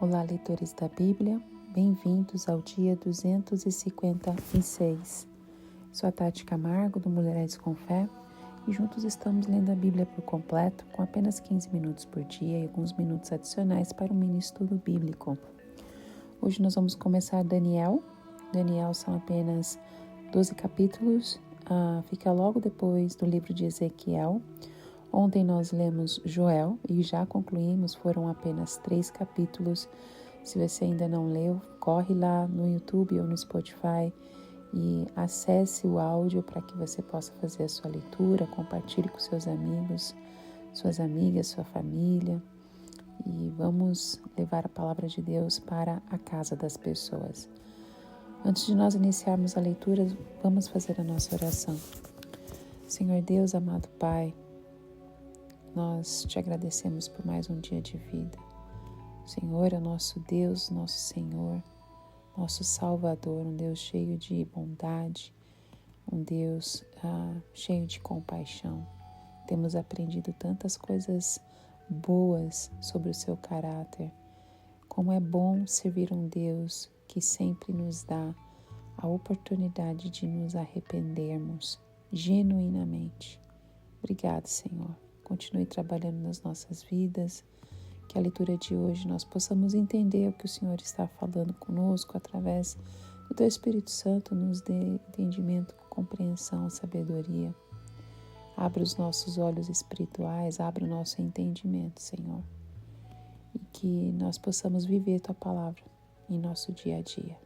Olá, leitores da Bíblia, bem-vindos ao dia 256. Sou a Tati Camargo, do Mulheres com Fé, e juntos estamos lendo a Bíblia por completo, com apenas 15 minutos por dia e alguns minutos adicionais para um mini estudo bíblico. Hoje nós vamos começar Daniel. Daniel são apenas 12 capítulos, fica logo depois do livro de Ezequiel. Ontem nós lemos Joel e já concluímos, foram apenas 3 capítulos. Se você ainda não leu, corre lá no YouTube ou no Spotify e acesse o áudio para que você possa fazer a sua leitura, compartilhe com seus amigos, suas amigas, sua família. E vamos levar a palavra de Deus para a casa das pessoas. Antes de nós iniciarmos a leitura, vamos fazer a nossa oração. Senhor Deus, amado Pai, nós te agradecemos por mais um dia de vida. O Senhor é nosso Deus, nosso Senhor, nosso Salvador, um Deus cheio de bondade, um Deus cheio de compaixão. Temos aprendido tantas coisas boas sobre o seu caráter. Como é bom servir um Deus que sempre nos dá a oportunidade de nos arrependermos genuinamente. Obrigado, Senhor. Continue trabalhando nas nossas vidas, que a leitura de hoje nós possamos entender o que o Senhor está falando conosco através do Teu Espírito Santo, nos dê entendimento, compreensão, sabedoria. Abra os nossos olhos espirituais, abra o nosso entendimento, Senhor, e que nós possamos viver Tua palavra em nosso dia a dia.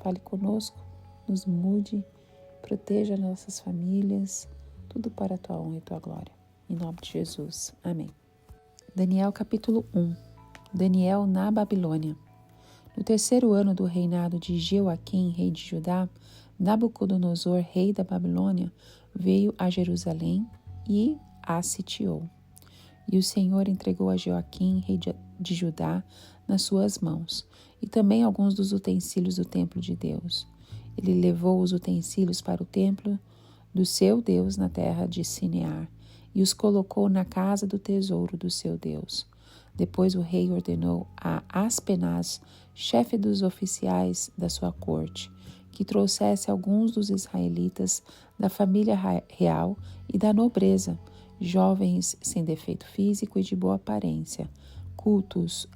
Fale conosco, nos mude, proteja nossas famílias, tudo para a Tua honra e Tua glória. Em nome de Jesus. Amém. Daniel capítulo 1. Daniel na Babilônia. No 3º ano do reinado de Jeoaquim, rei de Judá, Nabucodonosor, rei da Babilônia, veio a Jerusalém e a sitiou. E o Senhor entregou a Jeoaquim, rei de Judá, nas suas mãos, e também alguns dos utensílios do templo de Deus. Ele levou os utensílios para o templo do seu Deus na terra de Sinear, e os colocou na casa do tesouro do seu Deus. Depois o rei ordenou a Aspenaz, chefe dos oficiais da sua corte, que trouxesse alguns dos israelitas da família real e da nobreza, jovens sem defeito físico e de boa aparência, cultos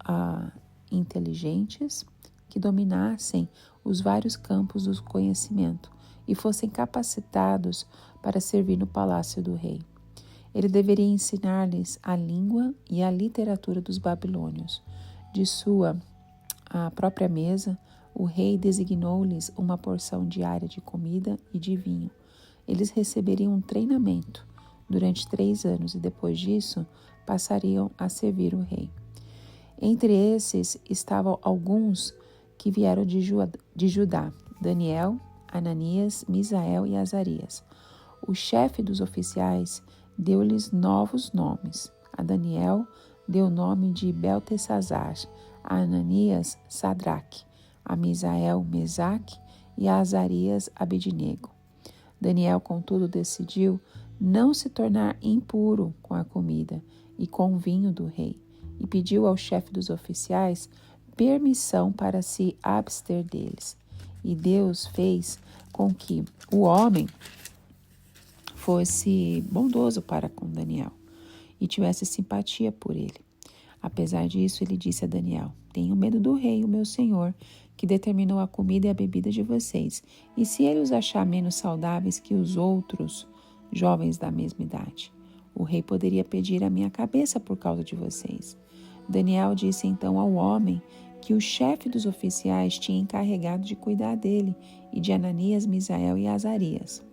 inteligentes, que dominassem os vários campos do conhecimento e fossem capacitados para servir no palácio do rei. Ele deveria ensinar-lhes a língua e a literatura dos babilônios. De sua própria mesa, o rei designou-lhes uma porção diária de comida e de vinho. Eles receberiam um treinamento durante 3 anos e depois disso passariam a servir o rei. Entre esses estavam alguns que vieram de Judá: Daniel, Ananias, Misael e Azarias. O chefe dos oficiais deu-lhes novos nomes. A Daniel deu o nome de Beltesazar, a Ananias, Sadraque, a Misael, Mesaque e a Azarias, Abednego. Daniel, contudo, decidiu não se tornar impuro com a comida e com o vinho do rei, e pediu ao chefe dos oficiais permissão para se abster deles. E Deus fez com que o homem fosse bondoso para com Daniel e tivesse simpatia por ele. Apesar disso, ele disse a Daniel: tenho medo do rei, o meu senhor, que determinou a comida e a bebida de vocês, e se ele os achar menos saudáveis que os outros jovens da mesma idade, o rei poderia pedir a minha cabeça por causa de vocês. Daniel disse então ao homem que o chefe dos oficiais tinha encarregado de cuidar dele e de Ananias, Misael e Azarias: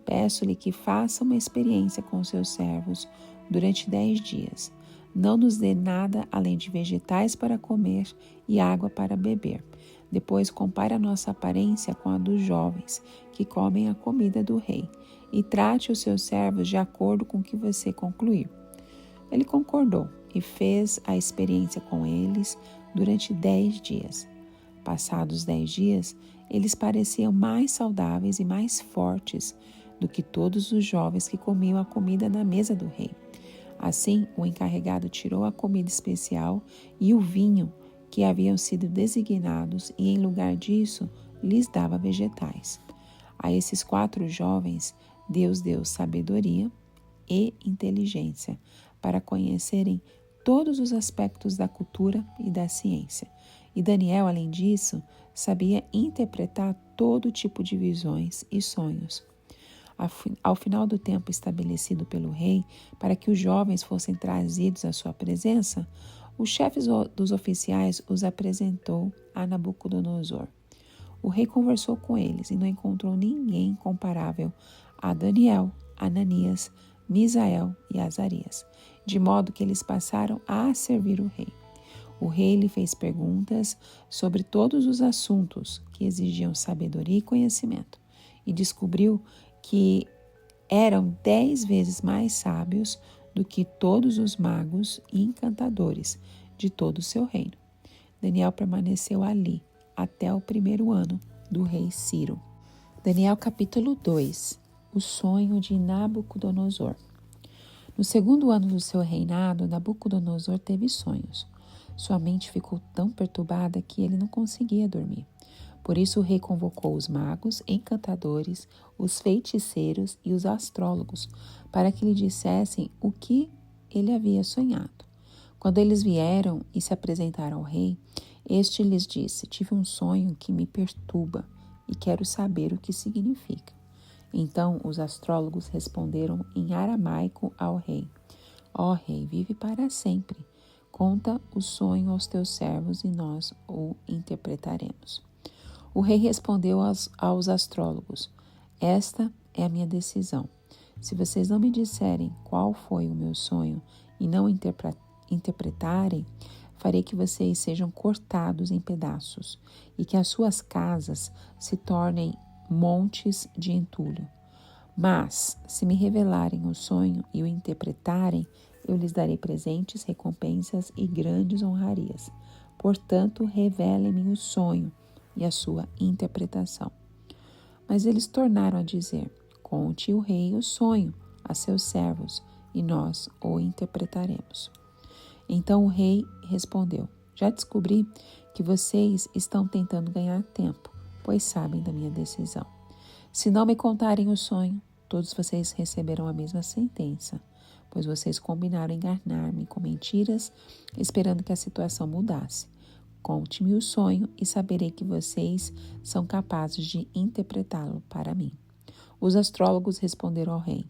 peço-lhe que faça uma experiência com seus servos durante 10 dias. Não nos dê nada além de vegetais para comer e água para beber. Depois compare a nossa aparência com a dos jovens que comem a comida do rei e trate os seus servos de acordo com o que você concluir. Ele concordou e fez a experiência com eles durante 10 dias. Passados 10 dias, eles pareciam mais saudáveis e mais fortes do que todos os jovens que comiam a comida na mesa do rei. Assim, o encarregado tirou a comida especial e o vinho que haviam sido designados e, em lugar disso, lhes dava vegetais. A esses 4 jovens, Deus deu sabedoria e inteligência para conhecerem todos os aspectos da cultura e da ciência. E Daniel, além disso, sabia interpretar todo tipo de visões e sonhos. Ao final do tempo estabelecido pelo rei para que os jovens fossem trazidos à sua presença, o chefe dos oficiais os apresentou a Nabucodonosor. O rei conversou com eles e não encontrou ninguém comparável a Daniel, Ananias, Misael e Azarias, de modo que eles passaram a servir o rei. O rei lhe fez perguntas sobre todos os assuntos que exigiam sabedoria e conhecimento, e descobriu que eram 10 vezes mais sábios do que todos os magos e encantadores de todo o seu reino. Daniel permaneceu ali até o 1º ano do rei Ciro. Daniel capítulo 2. O sonho de Nabucodonosor. No 2º ano do seu reinado, Nabucodonosor teve sonhos. Sua mente ficou tão perturbada que ele não conseguia dormir. Por isso o rei convocou os magos, encantadores, os feiticeiros e os astrólogos para que lhe dissessem o que ele havia sonhado. Quando eles vieram e se apresentaram ao rei, este lhes disse: "Tive um sonho que me perturba e quero saber o que significa." Então os astrólogos responderam em aramaico ao rei: "Ó rei, vive para sempre. Conta o sonho aos teus servos e nós o interpretaremos." O rei respondeu aos astrólogos: "Esta é a minha decisão. Se vocês não me disserem qual foi o meu sonho e não interpretarem, farei que vocês sejam cortados em pedaços e que as suas casas se tornem montes de entulho. Mas, se me revelarem o sonho e o interpretarem, eu lhes darei presentes, recompensas e grandes honrarias. Portanto, revelem-me o sonho e a sua interpretação." Mas eles tornaram a dizer: "Conte o rei o sonho a seus servos e nós o interpretaremos." Então o rei respondeu: "Já descobri que vocês estão tentando ganhar tempo, pois sabem da minha decisão. Se não me contarem o sonho, todos vocês receberão a mesma sentença, pois vocês combinaram enganar-me com mentiras, esperando que a situação mudasse. Conte-me o sonho e saberei que vocês são capazes de interpretá-lo para mim." Os astrólogos responderam ao rei: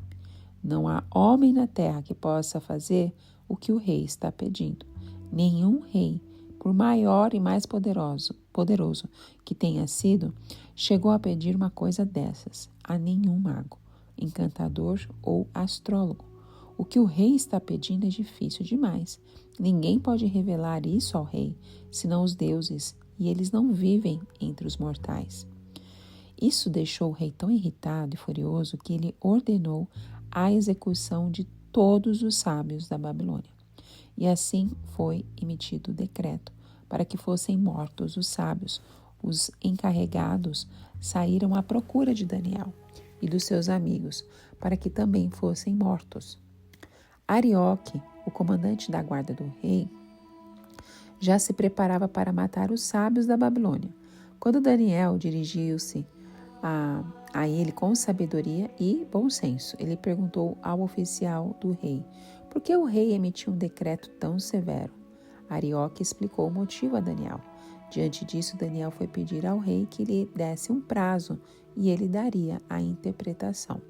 "Não há homem na terra que possa fazer o que o rei está pedindo. Nenhum rei, por maior e mais poderoso que tenha sido, chegou a pedir uma coisa dessas a nenhum mago, encantador ou astrólogo. O que o rei está pedindo é difícil demais. Ninguém pode revelar isso ao rei, senão os deuses, e eles não vivem entre os mortais." Isso deixou o rei tão irritado e furioso que ele ordenou a execução de todos os sábios da Babilônia. E assim foi emitido o decreto para que fossem mortos os sábios. Os encarregados saíram à procura de Daniel e dos seus amigos para que também fossem mortos. Arioque, o comandante da guarda do rei, já se preparava para matar os sábios da Babilônia. Quando Daniel dirigiu-se a ele com sabedoria e bom senso, ele perguntou ao oficial do rei: "Por que o rei emitiu um decreto tão severo?" Arioque explicou o motivo a Daniel. Diante disso, Daniel foi pedir ao rei que lhe desse um prazo e ele daria a interpretação.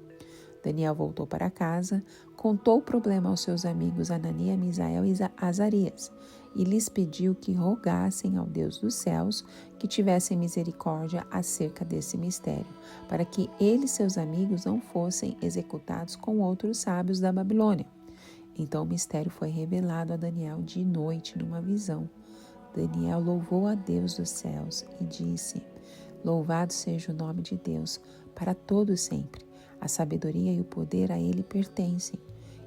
Daniel voltou para casa, contou o problema aos seus amigos Ananias, Misael e Azarias e lhes pediu que rogassem ao Deus dos céus que tivessem misericórdia acerca desse mistério, para que ele e seus amigos não fossem executados com outros sábios da Babilônia. Então o mistério foi revelado a Daniel de noite numa visão. Daniel louvou a Deus dos céus e disse: "Louvado seja o nome de Deus para todo sempre. A sabedoria e o poder a ele pertencem.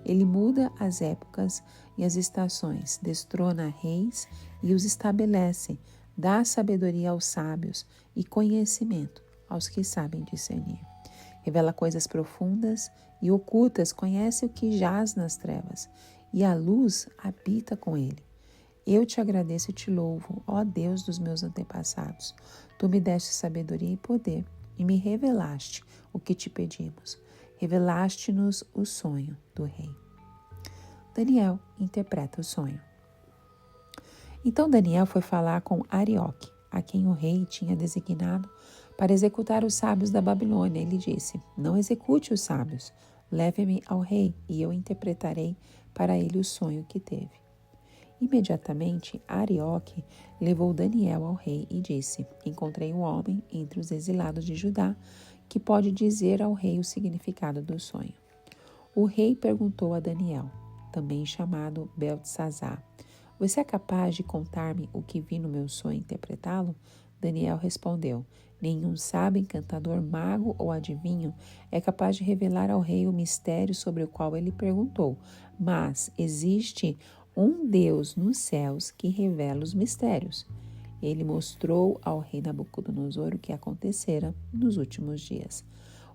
Ele muda as épocas e as estações, destrona reis e os estabelece, dá sabedoria aos sábios e conhecimento aos que sabem discernir. Revela coisas profundas e ocultas, conhece o que jaz nas trevas, e a luz habita com ele. Eu te agradeço e te louvo, ó Deus dos meus antepassados. Tu me deste sabedoria e poder e me revelaste o que te pedimos. Revelaste-nos o sonho do rei. Daniel interpreta o sonho. Então Daniel foi falar com Arioque, a quem o rei tinha designado para executar os sábios da Babilônia. Ele disse: Não execute os sábios, leve-me ao rei e eu interpretarei para ele o sonho que teve. Imediatamente, Arioque levou Daniel ao rei e disse: Encontrei um homem entre os exilados de Judá que pode dizer ao rei o significado do sonho. O rei perguntou a Daniel, também chamado Beltesazar: Você é capaz de contar-me o que vi no meu sonho e interpretá-lo? Daniel respondeu: Nenhum sábio, encantador, mago ou adivinho é capaz de revelar ao rei o mistério sobre o qual ele perguntou, mas existe um Deus nos céus que revela os mistérios. Ele mostrou ao rei Nabucodonosor o que acontecera nos últimos dias.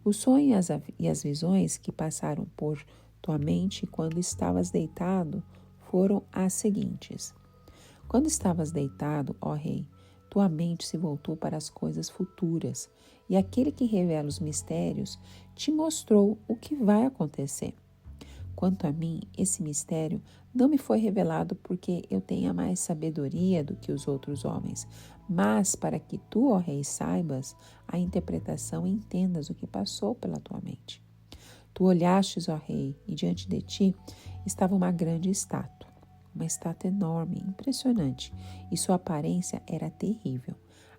O sonho e as visões que passaram por tua mente quando estavas deitado foram as seguintes. Quando estavas deitado, ó rei, tua mente se voltou para as coisas futuras, e aquele que revela os mistérios te mostrou o que vai acontecer. Quanto a mim, esse mistério não me foi revelado porque eu tenha mais sabedoria do que os outros homens, mas para que tu, ó rei, saibas a interpretação e entendas o que passou pela tua mente. Tu olhastes, ó rei, e diante de ti estava uma grande estátua, uma estátua enorme, impressionante, e sua aparência era terrível.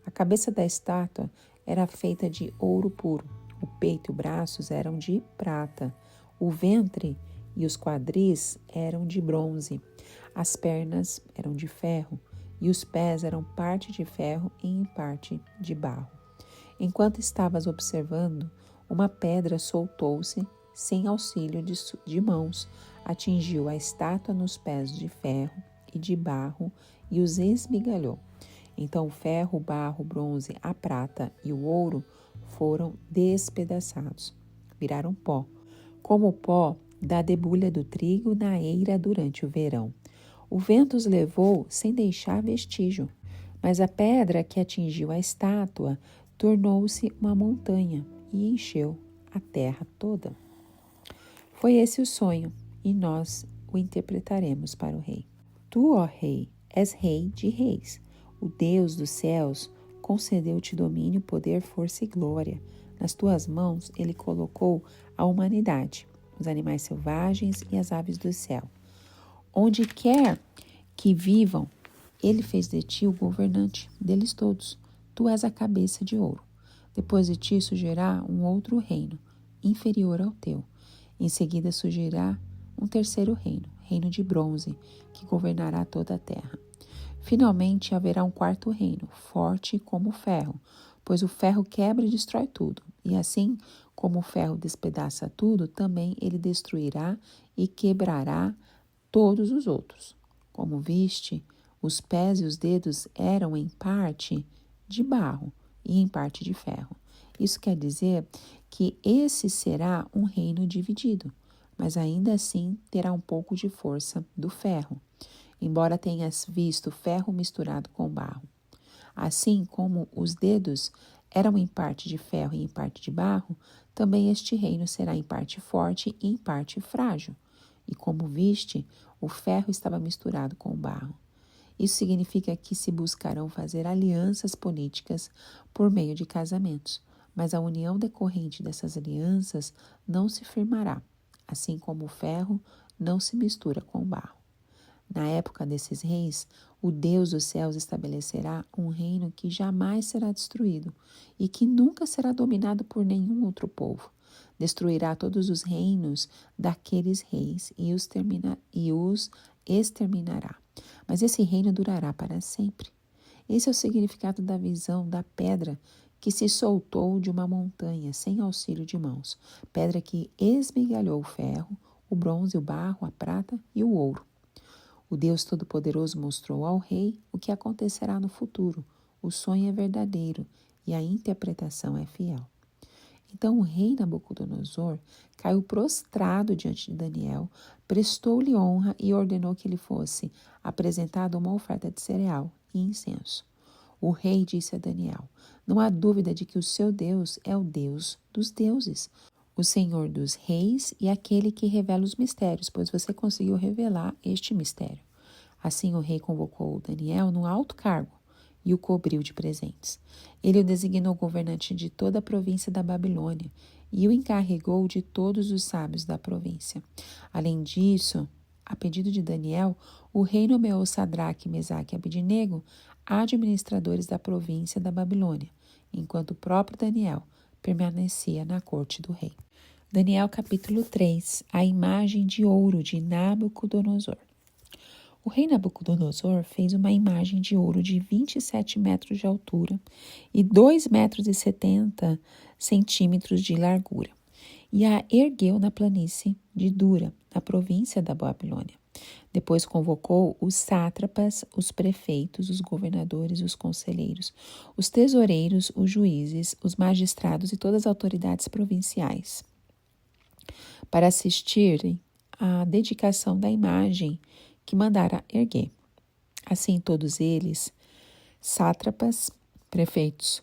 A cabeça da estátua era feita de ouro puro, o peito e os braços eram de prata, o ventre e os quadris eram de bronze, as pernas eram de ferro e os pés eram parte de ferro e em parte de barro. Enquanto estavas observando, uma pedra soltou-se sem auxílio de mãos, atingiu a estátua nos pés de ferro e de barro e os esmigalhou. Então o ferro, o barro, o bronze, a prata e o ouro foram despedaçados, viraram pó, como o pó da debulha do trigo na eira durante o verão. O vento os levou sem deixar vestígio, mas a pedra que atingiu a estátua tornou-se uma montanha e encheu a terra toda. Foi esse o sonho, e nós o interpretaremos para o rei. Tu, ó rei, és rei de reis. O Deus dos céus concedeu-te domínio, poder, força e glória. Nas tuas mãos ele colocou a humanidade, os animais selvagens e as aves do céu. Onde quer que vivam, ele fez de ti o governante deles todos. Tu és a cabeça de ouro. Depois de ti surgirá um outro reino, inferior ao teu. Em seguida surgirá um terceiro reino, reino de bronze, que governará toda a terra. Finalmente haverá um quarto reino, forte como o ferro, pois o ferro quebra e destrói tudo. E assim como o ferro despedaça tudo, também ele destruirá e quebrará todos os outros. Como viste, os pés e os dedos eram em parte de barro e em parte de ferro. Isso quer dizer que esse será um reino dividido, mas ainda assim terá um pouco de força do ferro, embora tenhas visto ferro misturado com barro. Assim como os dedos eram em parte de ferro e em parte de barro, também este reino será em parte forte e em parte frágil. E como viste, o ferro estava misturado com o barro. Isso significa que se buscarão fazer alianças políticas por meio de casamentos, mas a união decorrente dessas alianças não se firmará, assim como o ferro não se mistura com o barro. Na época desses reis, o Deus dos céus estabelecerá um reino que jamais será destruído e que nunca será dominado por nenhum outro povo. Destruirá todos os reinos daqueles reis e os exterminará. Mas esse reino durará para sempre. Esse é o significado da visão da pedra que se soltou de uma montanha sem auxílio de mãos, pedra que esmigalhou o ferro, o bronze, o barro, a prata e o ouro. O Deus Todo-Poderoso mostrou ao rei o que acontecerá no futuro. O sonho é verdadeiro e a interpretação é fiel. Então o rei Nabucodonosor caiu prostrado diante de Daniel, prestou-lhe honra e ordenou que lhe fosse apresentada uma oferta de cereal e incenso. O rei disse a Daniel: Não há dúvida de que o seu Deus é o Deus dos deuses, o Senhor dos reis e aquele que revela os mistérios, pois você conseguiu revelar este mistério. Assim o rei convocou Daniel num alto cargo e o cobriu de presentes. Ele o designou governante de toda a província da Babilônia e o encarregou de todos os sábios da província. Além disso, a pedido de Daniel, o rei nomeou Sadraque, Mesaque e Abednego administradores da província da Babilônia, enquanto o próprio Daniel permanecia na corte do rei. Daniel capítulo 3, a imagem de ouro de Nabucodonosor. O rei Nabucodonosor fez uma imagem de ouro de 27 metros de altura e 2,70 metros de largura, e a ergueu na planície de Dura, na província da Babilônia. Depois convocou os sátrapas, os prefeitos, os governadores, os conselheiros, os tesoureiros, os juízes, os magistrados e todas as autoridades provinciais para assistirem à dedicação da imagem que mandara erguer. Assim, todos eles, sátrapas, prefeitos,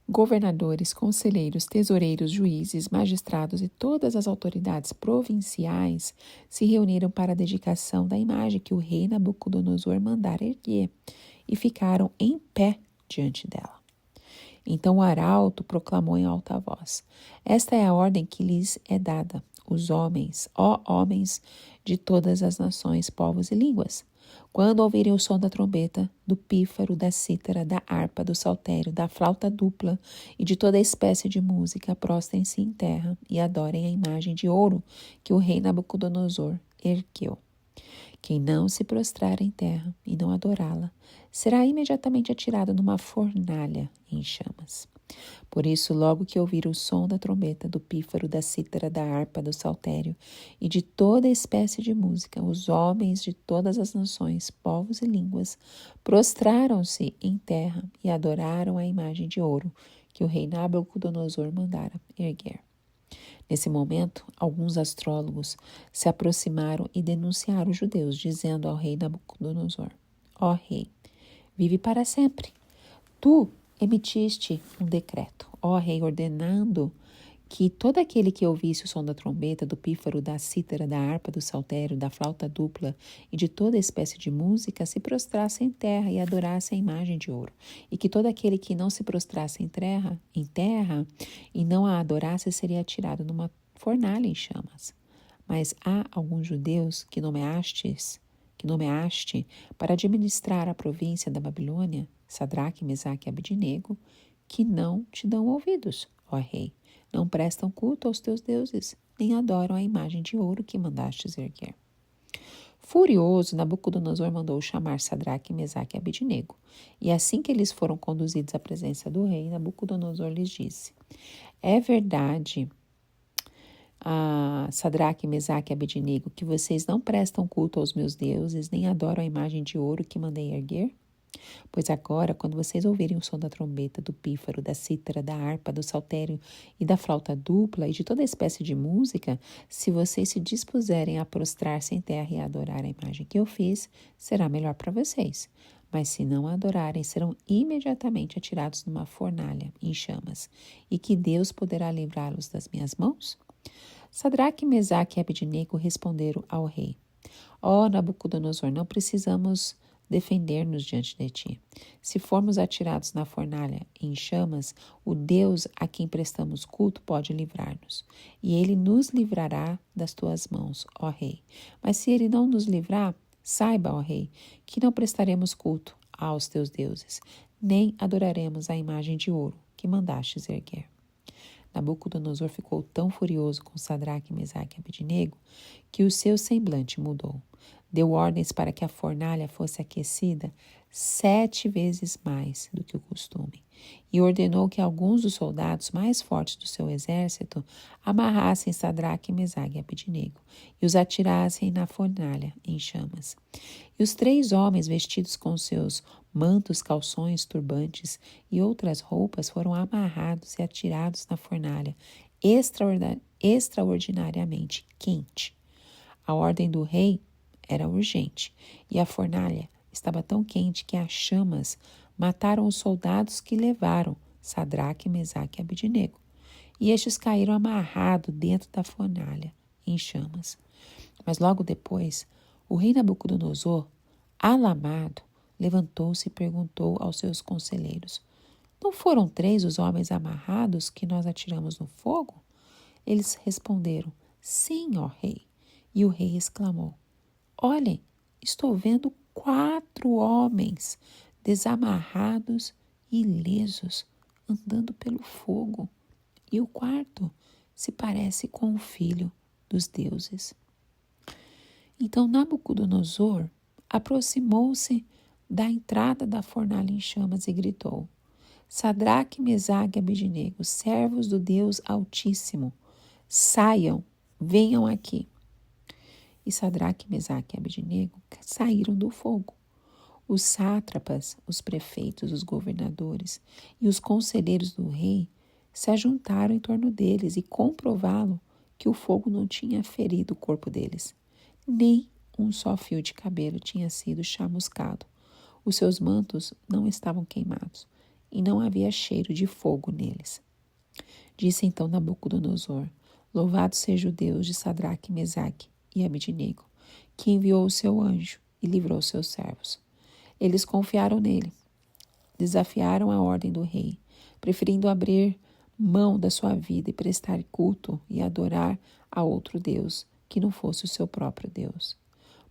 governadores, conselheiros, tesoureiros, juízes, magistrados e todas as autoridades provinciais se reuniram para a dedicação da imagem que o rei Nabucodonosor mandara erguer e ficaram em pé diante dela. Então o arauto proclamou em alta voz: Esta é a ordem que lhes é dada, os homens, ó homens de todas as nações, povos e línguas. Quando ouvirem o som da trombeta, do pífaro, da cítara, da harpa, do saltério, da flauta dupla e de toda espécie de música, prostrem-se em terra e adorem a imagem de ouro que o rei Nabucodonosor ergueu. Quem não se prostrar em terra e não adorá-la, será imediatamente atirado numa fornalha em chamas. Por isso, logo que ouvir o som da trombeta, do pífaro, da cítara, da harpa, do saltério e de toda espécie de música, os homens de todas as nações, povos e línguas prostraram-se em terra e adoraram a imagem de ouro que o rei Nabucodonosor mandara erguer. Nesse momento, alguns astrólogos se aproximaram e denunciaram os judeus, dizendo ao rei Nabucodonosor: Ó rei, vive para sempre. Tu emitiste um decreto, ó rei, ordenando que todo aquele que ouvisse o som da trombeta, do pífaro, da cítara, da harpa, do saltério, da flauta dupla e de toda espécie de música se prostrasse em terra e adorasse a imagem de ouro, e que todo aquele que não se prostrasse em terra e não a adorasse seria atirado numa fornalha em chamas. Mas há alguns judeus que nomeaste para administrar a província da Babilônia, Sadraque, Mesaque e Abednego, que não te dão ouvidos, ó rei. Não prestam culto aos teus deuses, nem adoram a imagem de ouro que mandastes erguer. Furioso, Nabucodonosor mandou chamar Sadraque, Mesaque e Abednego. E assim que eles foram conduzidos à presença do rei, Nabucodonosor lhes disse: É verdade, Sadraque, Mesaque e Abednego, que vocês não prestam culto aos meus deuses, nem adoram a imagem de ouro que mandei erguer? Pois agora, quando vocês ouvirem o som da trombeta, do pífaro, da cítara, da harpa, do saltério e da flauta dupla e de toda espécie de música, se vocês se dispuserem a prostrar-se em terra e a adorar a imagem que eu fiz, será melhor para vocês. Mas se não a adorarem, serão imediatamente atirados numa fornalha em chamas. E que Deus poderá livrá-los das minhas mãos? Sadraque, Mesaque e Abednego responderam ao rei: Ó Nabucodonosor, não precisamos defender-nos diante de ti. Se formos atirados na fornalha em chamas, o Deus a quem prestamos culto pode livrar-nos, e ele nos livrará das tuas mãos, ó rei. Mas se ele não nos livrar, saiba, ó rei, que não prestaremos culto aos teus deuses, nem adoraremos a imagem de ouro que mandastes erguer. Nabucodonosor ficou tão furioso com Sadraque, Mesaque e Abednego que o seu semblante mudou. Deu ordens para que a fornalha fosse aquecida 7 vezes mais do que o costume e ordenou que alguns dos soldados mais fortes do seu exército amarrassem Sadraque, Mesaque e Abednego e os atirassem na fornalha em chamas. E os 3 homens vestidos com seus mantos, calções, turbantes e outras roupas foram amarrados e atirados na fornalha extraordinariamente quente. A ordem do rei era urgente, e a fornalha estava tão quente que as chamas mataram os soldados que levaram Sadraque, Mesaque e Abednego. E estes caíram amarrados dentro da fornalha, em chamas. Mas logo depois, o rei Nabucodonosor, alarmado, levantou-se e perguntou aos seus conselheiros: Não foram 3 os homens amarrados que nós atiramos no fogo? Eles responderam: Sim, ó rei. E o rei exclamou: Olhem, estou vendo 4 homens desamarrados e ilesos andando pelo fogo. E o quarto se parece com o filho dos deuses. Então Nabucodonosor aproximou-se da entrada da fornalha em chamas e gritou: Sadraque, Mesaque e Abednego, servos do Deus Altíssimo, saiam, venham aqui. E Sadraque, Mesaque e Abednego saíram do fogo. Os sátrapas, os prefeitos, os governadores e os conselheiros do rei se ajuntaram em torno deles e comprovaram que o fogo não tinha ferido o corpo deles. Nem um só fio de cabelo tinha sido chamuscado. Os seus mantos não estavam queimados e não havia cheiro de fogo neles. Disse então Nabucodonosor: Louvado seja o Deus de Sadraque, Mesaque e Abednego, que enviou o seu anjo e livrou seus servos. Eles confiaram nele, desafiaram a ordem do rei, preferindo abrir mão da sua vida e prestar culto e adorar a outro Deus que não fosse o seu próprio Deus.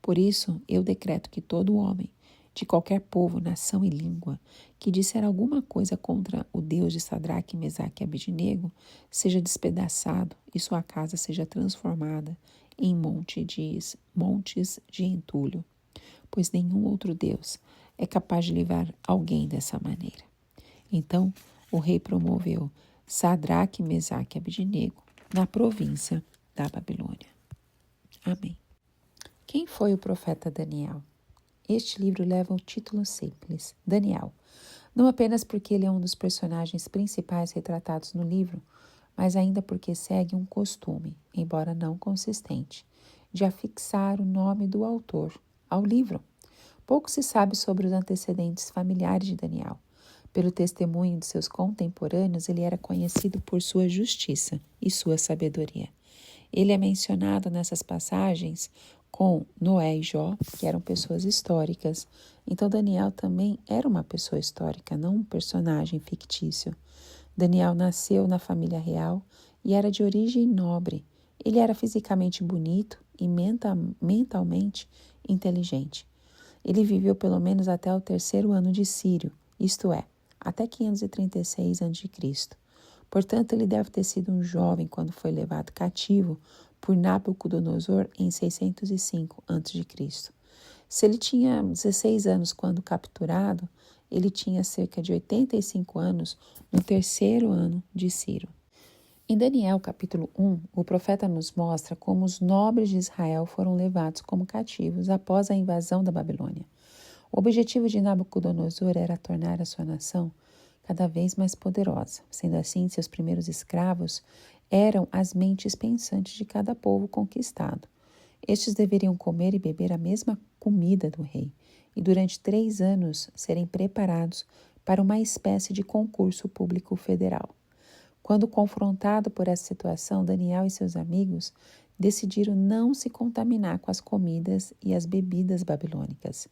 Por isso, eu decreto que todo homem, de qualquer povo, nação e língua, que disser alguma coisa contra o Deus de Sadraque, Mesaque e Abednego, seja despedaçado e sua casa seja transformada em montes de entulho, pois nenhum outro Deus é capaz de livrar alguém dessa maneira. Então, o rei promoveu Sadraque, Mesaque e Abednego na província da Babilônia. Amém. Quem foi o profeta Daniel? Este livro leva o título simples, Daniel, não apenas porque ele é um dos personagens principais retratados no livro, mas ainda porque segue um costume, embora não consistente, de afixar o nome do autor ao livro. Pouco se sabe sobre os antecedentes familiares de Daniel. Pelo testemunho de seus contemporâneos, ele era conhecido por sua justiça e sua sabedoria. Ele é mencionado nessas passagens com Noé e Jó, que eram pessoas históricas. Então Daniel também era uma pessoa histórica, não um personagem fictício. Daniel nasceu na família real e era de origem nobre. Ele era fisicamente bonito e mentalmente inteligente. Ele viveu pelo menos até o 3º ano de Círio, isto é, até 536 a.C. Portanto, ele deve ter sido um jovem quando foi levado cativo por Nabucodonosor em 605 a.C. Se ele tinha 16 anos quando capturado, ele tinha cerca de 85 anos no 3º ano de Ciro. Em Daniel capítulo 1, o profeta nos mostra como os nobres de Israel foram levados como cativos após a invasão da Babilônia. O objetivo de Nabucodonosor era tornar a sua nação cada vez mais poderosa. Sendo assim, seus primeiros escravos eram as mentes pensantes de cada povo conquistado. Estes deveriam comer e beber a mesma comida do rei e durante 3 anos serem preparados para uma espécie de concurso público federal. Quando confrontado por essa situação, Daniel e seus amigos decidiram não se contaminar com as comidas e as bebidas babilônicas.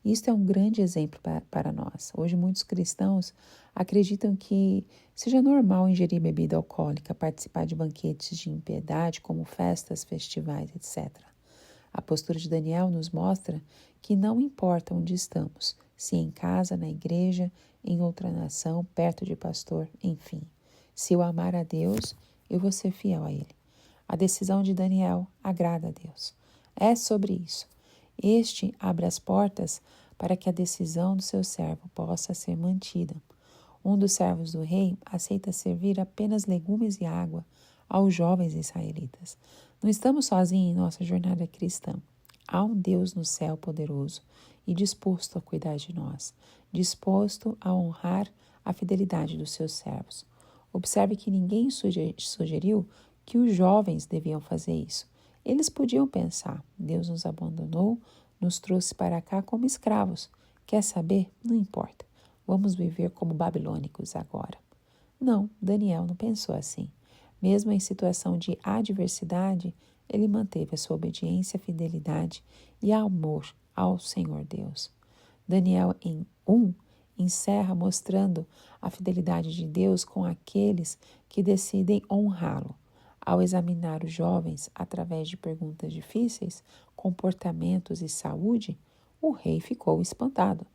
Isto é um grande exemplo para nós. Hoje, muitos cristãos acreditam que seja normal ingerir bebida alcoólica, participar de banquetes de impiedade, como festas, festivais, etc. A postura de Daniel nos mostra que não importa onde estamos, se em casa, na igreja, em outra nação, perto de pastor, enfim. Se eu amar a Deus, eu vou ser fiel a Ele. A decisão de Daniel agrada a Deus. É sobre isso. Este abre as portas para que a decisão do seu servo possa ser mantida. Um dos servos do rei aceita servir apenas legumes e água aos jovens israelitas. Não estamos sozinhos em nossa jornada cristã. Há um Deus no céu poderoso e disposto a cuidar de nós, disposto a honrar a fidelidade dos seus servos. Observe que ninguém sugeriu que os jovens deviam fazer isso. Eles podiam pensar: Deus nos abandonou, nos trouxe para cá como escravos. Quer saber? Não importa. Vamos viver como babilônicos agora. Não, Daniel não pensou assim. Mesmo em situação de adversidade, ele manteve a sua obediência, fidelidade e amor ao Senhor Deus. Daniel, em 1, encerra mostrando a fidelidade de Deus com aqueles que decidem honrá-lo. Ao examinar os jovens através de perguntas difíceis, comportamentos e saúde, o rei ficou espantado.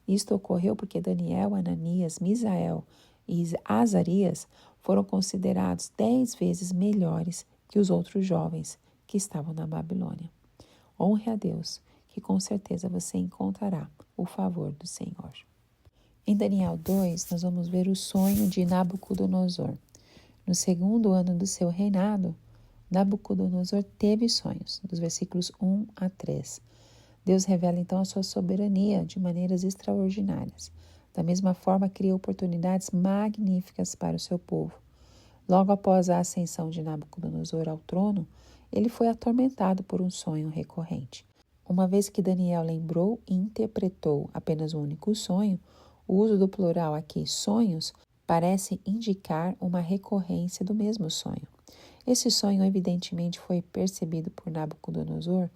Isto ocorreu porque Daniel, Ananias, Misael e Azarias foram considerados 10 vezes melhores que os outros jovens que estavam na Babilônia. Honre a Deus, que com certeza você encontrará o favor do Senhor. Em Daniel 2, nós vamos ver o sonho de Nabucodonosor. No segundo ano do seu reinado, Nabucodonosor teve sonhos, dos versículos 1 a 3. Deus revela então a sua soberania de maneiras extraordinárias. Da mesma forma, cria oportunidades magníficas para o seu povo. Logo após a ascensão de Nabucodonosor ao trono, ele foi atormentado por um sonho recorrente. Uma vez que Daniel lembrou e interpretou apenas um único sonho, o uso do plural aqui, sonhos, parece indicar uma recorrência do mesmo sonho. Esse sonho, evidentemente, foi percebido por Nabucodonosor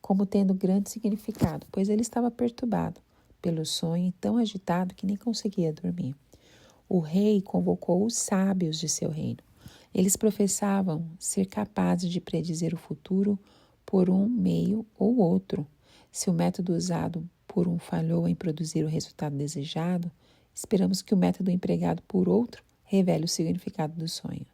como tendo grande significado, pois ele estava perturbado pelo sonho e tão agitado que nem conseguia dormir. O rei convocou os sábios de seu reino. Eles professavam ser capazes de predizer o futuro por um meio ou outro. Se o método usado por um falhou em produzir o resultado desejado, esperamos que o método empregado por outro revele o significado do sonho.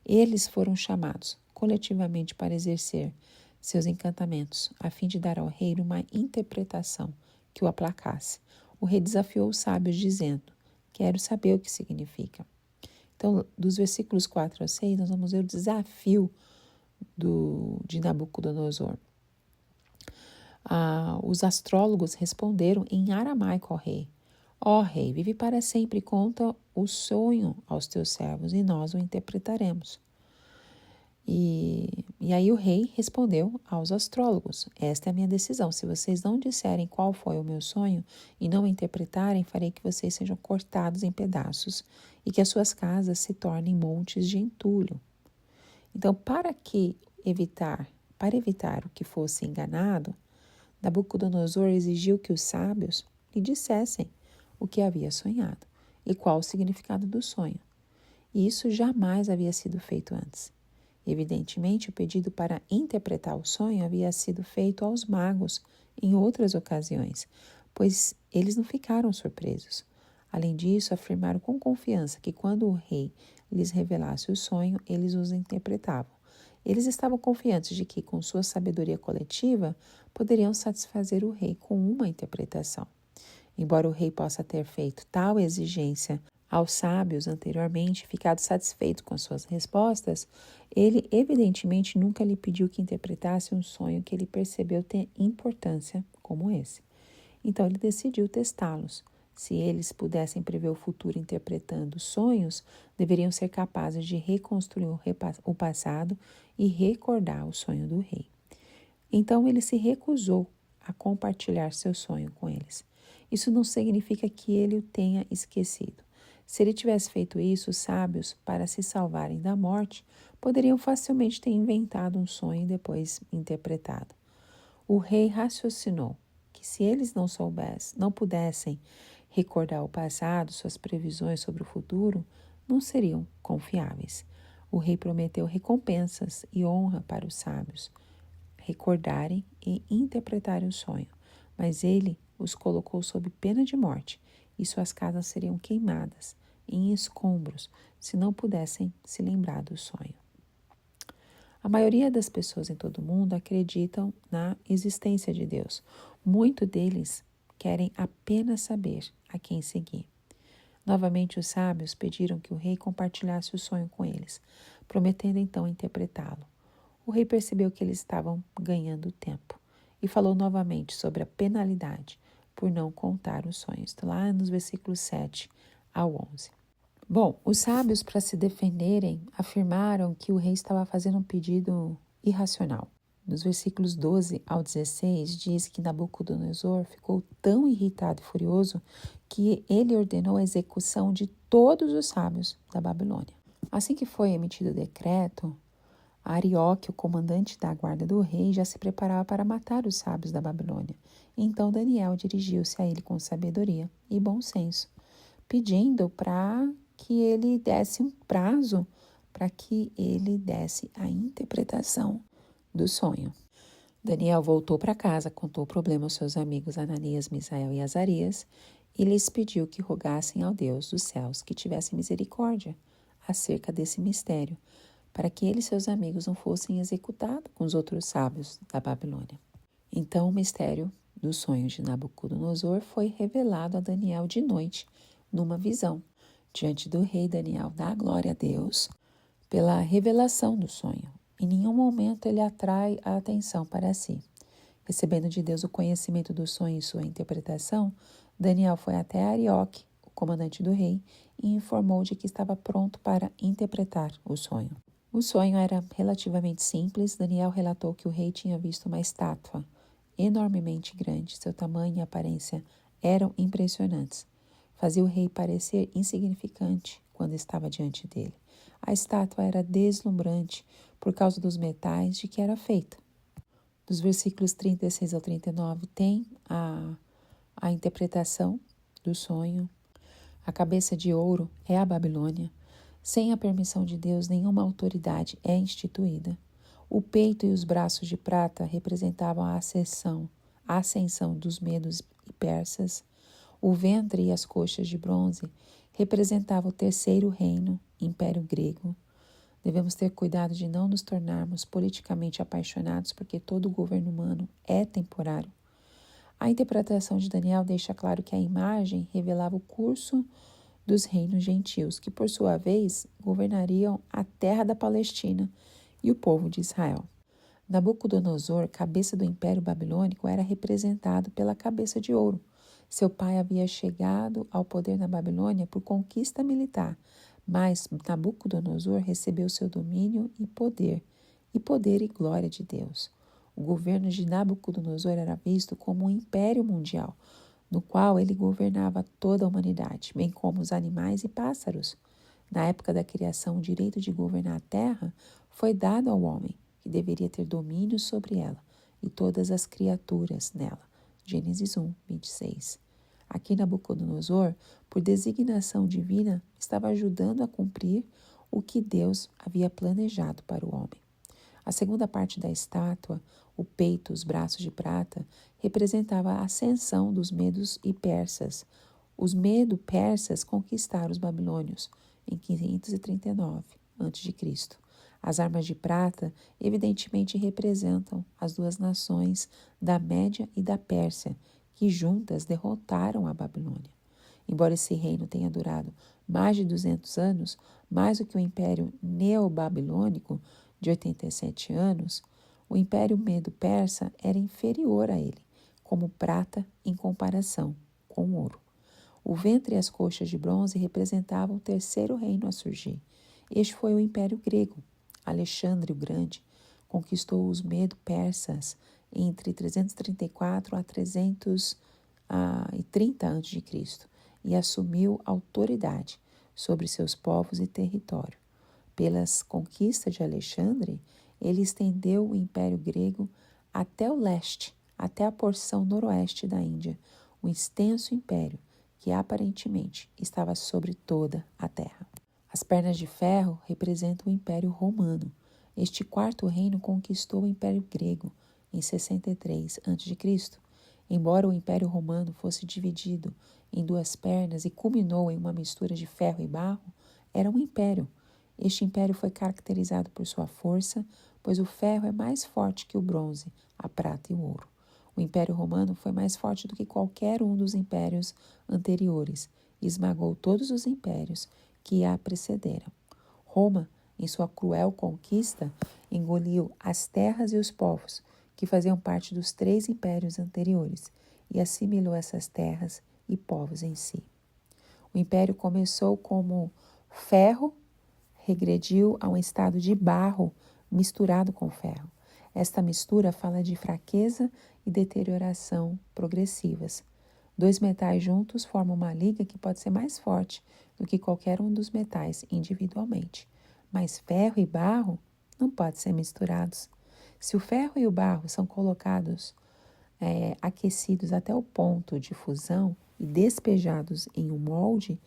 Eles foram chamados coletivamente para exercer seus encantamentos, a fim de dar ao rei uma interpretação que o aplacasse. O rei desafiou os sábios, dizendo: quero saber o que significa. Então, dos versículos 4 a 6, nós vamos ver o desafio de Nabucodonosor. Os astrólogos responderam em aramaico ao rei: ó rei, vive para sempre e conta o sonho aos teus servos e nós o interpretaremos. E aí o rei respondeu aos astrólogos: esta é a minha decisão. Se vocês não disserem qual foi o meu sonho e não interpretarem, farei que vocês sejam cortados em pedaços e que as suas casas se tornem montes de entulho. Então, para evitar o que fosse enganado, Nabucodonosor exigiu que os sábios lhe dissessem o que havia sonhado e qual o significado do sonho. E isso jamais havia sido feito antes. Evidentemente, o pedido para interpretar o sonho havia sido feito aos magos em outras ocasiões, pois eles não ficaram surpresos. Além disso, afirmaram com confiança que quando o rei lhes revelasse o sonho, eles os interpretavam. Eles estavam confiantes de que, com sua sabedoria coletiva, poderiam satisfazer o rei com uma interpretação. Embora o rei possa ter feito tal exigência aos sábios anteriormente, ficado satisfeito com suas respostas, ele evidentemente nunca lhe pediu que interpretasse um sonho que ele percebeu ter importância como esse. Então ele decidiu testá-los. Se eles pudessem prever o futuro interpretando sonhos, deveriam ser capazes de reconstruir o passado e recordar o sonho do rei. Então ele se recusou a compartilhar seu sonho com eles. Isso não significa que ele o tenha esquecido. Se ele tivesse feito isso, os sábios, para se salvarem da morte, poderiam facilmente ter inventado um sonho e depois interpretado. O rei raciocinou que se eles não pudessem recordar o passado, suas previsões sobre o futuro, não seriam confiáveis. O rei prometeu recompensas e honra para os sábios recordarem e interpretarem o sonho, mas ele os colocou sob pena de morte e suas casas seriam queimadas em escombros se não pudessem se lembrar do sonho. A maioria das pessoas em todo o mundo acreditam na existência de Deus. Muitos deles querem apenas saber a quem seguir. Novamente, os sábios pediram que o rei compartilhasse o sonho com eles, prometendo então interpretá-lo. O rei percebeu que eles estavam ganhando tempo e falou novamente sobre a penalidade por não contar os sonhos. Lá nos versículos 7 ao 11. Bom, os sábios, para se defenderem, afirmaram que o rei estava fazendo um pedido irracional. Nos versículos 12 ao 16, diz que Nabucodonosor ficou tão irritado e furioso que ele ordenou a execução de todos os sábios da Babilônia. Assim que foi emitido o decreto, Arioque, o comandante da guarda do rei, já se preparava para matar os sábios da Babilônia. Então Daniel dirigiu-se a ele com sabedoria e bom senso, pedindo para que ele desse um prazo para que ele desse a interpretação do sonho. Daniel voltou para casa, contou o problema aos seus amigos Ananias, Misael e Azarias e lhes pediu que rogassem ao Deus dos céus que tivesse misericórdia acerca desse mistério, para que ele e seus amigos não fossem executados com os outros sábios da Babilônia. Então o mistério do sonho de Nabucodonosor foi revelado a Daniel de noite, numa visão. Diante do rei, Daniel dá glória a Deus pela revelação do sonho. Em nenhum momento ele atrai a atenção para si. Recebendo de Deus o conhecimento do sonho e sua interpretação, Daniel foi até Arioque, o comandante do rei, e informou de que estava pronto para interpretar o sonho. O sonho era relativamente simples. Daniel relatou que o rei tinha visto uma estátua enormemente grande. Seu tamanho e aparência eram impressionantes. Fazia o rei parecer insignificante quando estava diante dele. A estátua era deslumbrante por causa dos metais de que era feita. Dos versículos 36 ao 39 tem a interpretação do sonho. A cabeça de ouro é a Babilônia. Sem a permissão de Deus, nenhuma autoridade é instituída. O peito e os braços de prata representavam a ascensão dos medos e persas. O ventre e as coxas de bronze representavam o terceiro reino, Império Grego. Devemos ter cuidado de não nos tornarmos politicamente apaixonados, porque todo governo humano é temporário. A interpretação de Daniel deixa claro que a imagem revelava o curso dos reinos gentios, que por sua vez governariam a terra da Palestina e o povo de Israel. Nabucodonosor, cabeça do Império Babilônico, era representado pela cabeça de ouro. Seu pai havia chegado ao poder na Babilônia por conquista militar, mas Nabucodonosor recebeu seu domínio e poder e glória de Deus. O governo de Nabucodonosor era visto como um império mundial, no qual ele governava toda a humanidade, bem como os animais e pássaros. Na época da criação, o direito de governar a terra foi dado ao homem, que deveria ter domínio sobre ela e todas as criaturas nela. Gênesis 1, 26. Aqui Nabucodonosor, por designação divina, estava ajudando a cumprir o que Deus havia planejado para o homem. A segunda parte da estátua, o peito, os braços de prata, representava a ascensão dos medos e persas. Os medo-persas conquistaram os babilônios em 539 a.C. As armas de prata evidentemente representam as duas nações da Média e da Pérsia, que juntas derrotaram a Babilônia. Embora esse reino tenha durado mais de 200 anos, mais do que o Império Neobabilônico, de 87 anos, o Império Medo-Persa era inferior a ele, como prata em comparação com o ouro. O ventre e as coxas de bronze representavam o terceiro reino a surgir. Este foi o Império Grego. Alexandre o Grande conquistou os Medo-Persas entre 334 a 330 a.C. e assumiu autoridade sobre seus povos e território. Pelas conquistas de Alexandre, ele estendeu o Império Grego até o leste, até a porção noroeste da Índia, um extenso império que aparentemente estava sobre toda a terra. As pernas de ferro representam o Império Romano. Este quarto reino conquistou o Império Grego em 63 a.C. Embora o Império Romano fosse dividido em duas pernas e culminou em uma mistura de ferro e barro, era um império. Este império foi caracterizado por sua força, pois o ferro é mais forte que o bronze, a prata e o ouro. O Império Romano foi mais forte do que qualquer um dos impérios anteriores e esmagou todos os impérios que a precederam. Roma, em sua cruel conquista, engoliu as terras e os povos que faziam parte dos 3 impérios anteriores e assimilou essas terras e povos em si. O império começou como Ferro regrediu a um estado de barro misturado com ferro. Esta mistura fala de fraqueza e deterioração progressivas. Dois metais juntos formam uma liga que pode ser mais forte do que qualquer um dos metais individualmente. Mas ferro e barro não podem ser misturados. Se o ferro e o barro são colocados aquecidos até o ponto de fusão e despejados em um molde,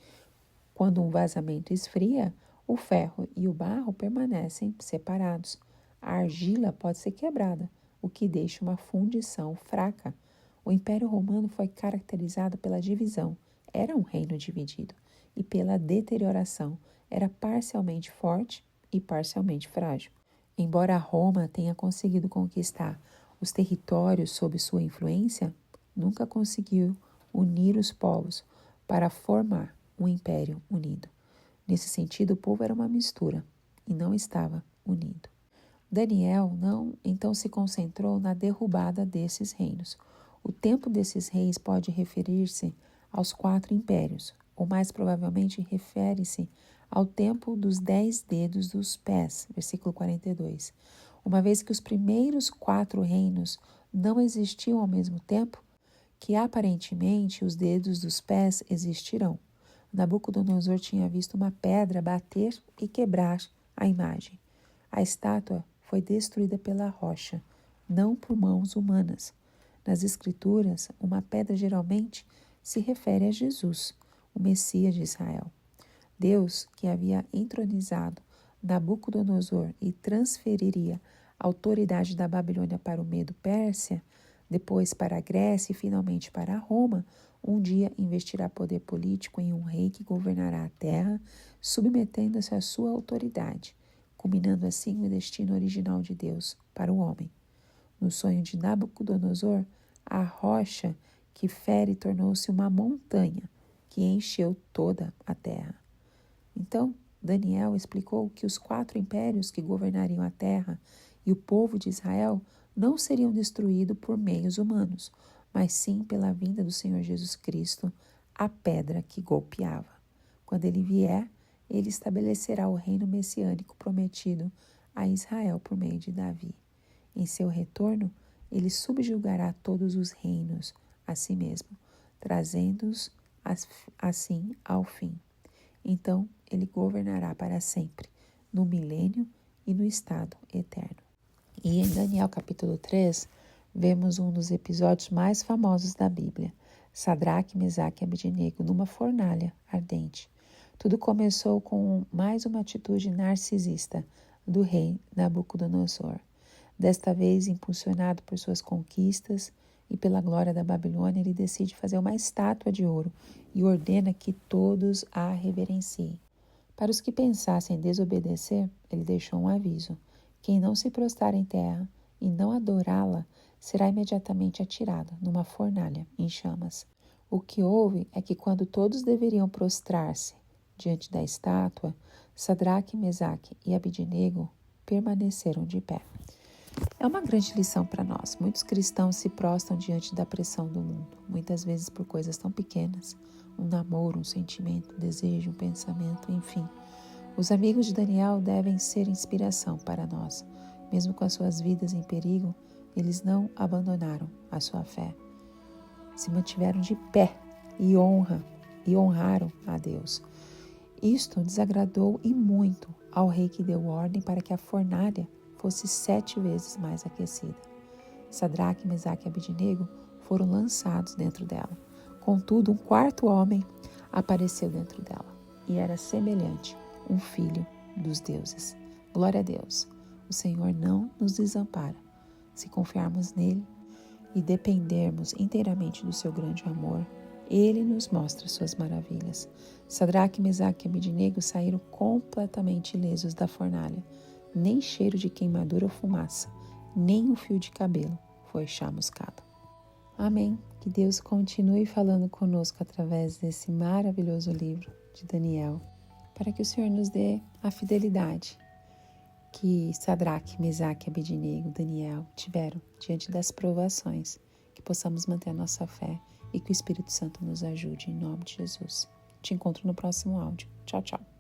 quando um vazamento esfria, o ferro e o barro permanecem separados. A argila pode ser quebrada, o que deixa uma fundição fraca. O Império Romano foi caracterizado pela divisão, era um reino dividido, e pela deterioração, era parcialmente forte e parcialmente frágil. Embora Roma tenha conseguido conquistar os territórios sob sua influência, nunca conseguiu unir os povos para formar um império unido. Nesse sentido, o povo era uma mistura e não estava unido. Daniel então se concentrou na derrubada desses reinos. O tempo desses reis pode referir-se aos 4 impérios, ou mais provavelmente refere-se ao tempo dos 10 dedos dos pés, versículo 42. Uma vez que os primeiros 4 reinos não existiam ao mesmo tempo, que aparentemente os dedos dos pés existirão. Nabucodonosor tinha visto uma pedra bater e quebrar a imagem. A estátua foi destruída pela rocha, não por mãos humanas. Nas Escrituras, uma pedra geralmente se refere a Jesus, o Messias de Israel. Deus, que havia entronizado Nabucodonosor e transferiria a autoridade da Babilônia para o Medo-Pérsia, depois para a Grécia e finalmente para Roma, um dia investirá poder político em um rei que governará a terra, submetendo-se à sua autoridade, culminando assim o destino original de Deus para o homem. No sonho de Nabucodonosor, a rocha que fere tornou-se uma montanha que encheu toda a terra. Então, Daniel explicou que os 4 impérios que governariam a terra e o povo de Israel não seriam destruídos por meios humanos, mas sim pela vinda do Senhor Jesus Cristo, a pedra que golpeava. Quando ele vier, ele estabelecerá o reino messiânico prometido a Israel por meio de Davi. Em seu retorno, ele subjugará todos os reinos a si mesmo, trazendo-os assim ao fim. Então, ele governará para sempre, no milênio e no estado eterno. E em Daniel capítulo 3, vemos um dos episódios mais famosos da Bíblia, Sadraque, Mesaque e Abednego numa fornalha ardente. Tudo começou com mais uma atitude narcisista do rei Nabucodonosor. Desta vez, impulsionado por suas conquistas e pela glória da Babilônia, ele decide fazer uma estátua de ouro e ordena que todos a reverenciem. Para os que pensassem em desobedecer, ele deixou um aviso: quem não se prostrar em terra e não adorá-la será imediatamente atirado numa fornalha em chamas. O que houve é que quando todos deveriam prostrar-se diante da estátua, Sadraque, Mesaque e Abednego permaneceram de pé. É uma grande lição para nós. Muitos cristãos se prostram diante da pressão do mundo, muitas vezes por coisas tão pequenas, um namoro, um sentimento, um desejo, um pensamento, enfim. Os amigos de Daniel devem ser inspiração para nós. Mesmo com as suas vidas em perigo, eles não abandonaram a sua fé. Se mantiveram de pé e honraram a Deus. Isto desagradou e muito ao rei que deu ordem para que a fornalha fosse 7 vezes mais aquecida. Sadraque, Mesaque e Abednego foram lançados dentro dela. Contudo, um 4º homem apareceu dentro dela e era semelhante, um filho dos deuses. Glória a Deus! O Senhor não nos desampara. Se confiarmos nele e dependermos inteiramente do seu grande amor, ele nos mostra suas maravilhas. Sadraque, Mesaque e Abednego saíram completamente ilesos da fornalha. Nem cheiro de queimadura ou fumaça, nem um fio de cabelo foi chamuscado. Amém. Que Deus continue falando conosco através desse maravilhoso livro de Daniel, para que o Senhor nos dê a fidelidade que Sadraque, Mesaque, Abednego, Daniel tiveram diante das provações, que possamos manter a nossa fé e que o Espírito Santo nos ajude em nome de Jesus. Te encontro no próximo áudio. Tchau, tchau.